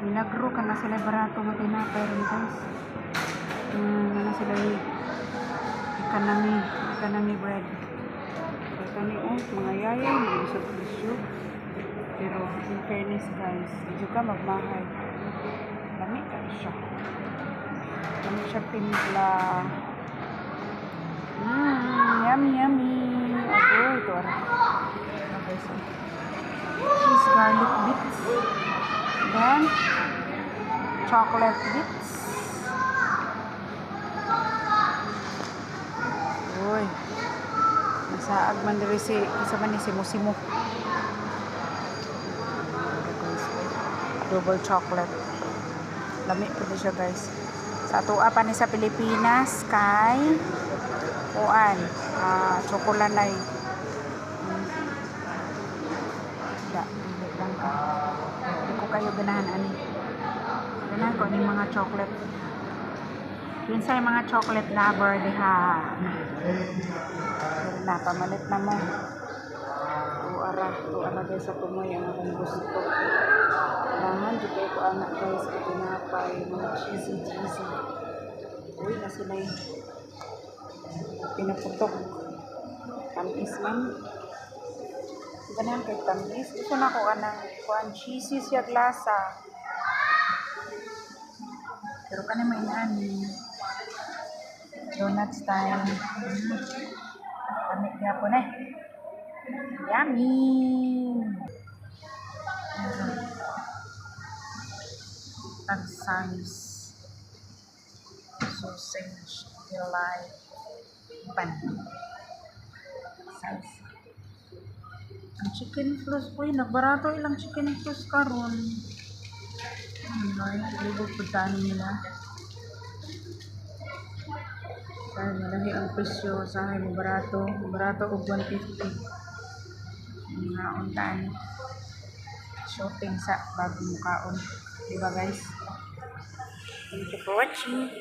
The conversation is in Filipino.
Milagro ka na sila barato nga tinapay ron guys. Na sila economy bread. Kani mga yaya hindi sa presyo. Pero in fairness guys, medyo ka magmahal. Lami ka siya. Lami siya timpla. Yummy. Ito ara. Okay, so cheese garlic bits. Then chocolate bits. Uy. Nasa agman diri si isa man ni simo-simo. Double chocolate. Lami po siya guys. Sa atoa pa ni sa Pilipinas kay kuan chocolanay. Hindi lang ka. Hindi ko kayo ganahan ani. Ganahan ko ni mga chocolate. Yun sa mga chocolate lover diha. Na pamalit na mo. Tuara guys sa tumoy ang akong gusto. Kailangan di kayo ko anak guys at tinapay mga cheesy. Uy na sila yung pinaputok. Tamis man. Ganyan kay tamis. Gusto na ko anang kuan cheesy siya lasa. Pero kanina may inaani. Donut style. Kami niya po na. Yummy! Tagsayos. Sausage. Delight. Pan. Size. Ang chicken fries po yun. Nagbarato ilang chicken fries karon. Ay, libog pagdaan nila. Dahil malahi ang presyo sa akin. Barato o 150. Mga untaan. Shopping sa bagong kaon. Diba guys? Thank you for watching.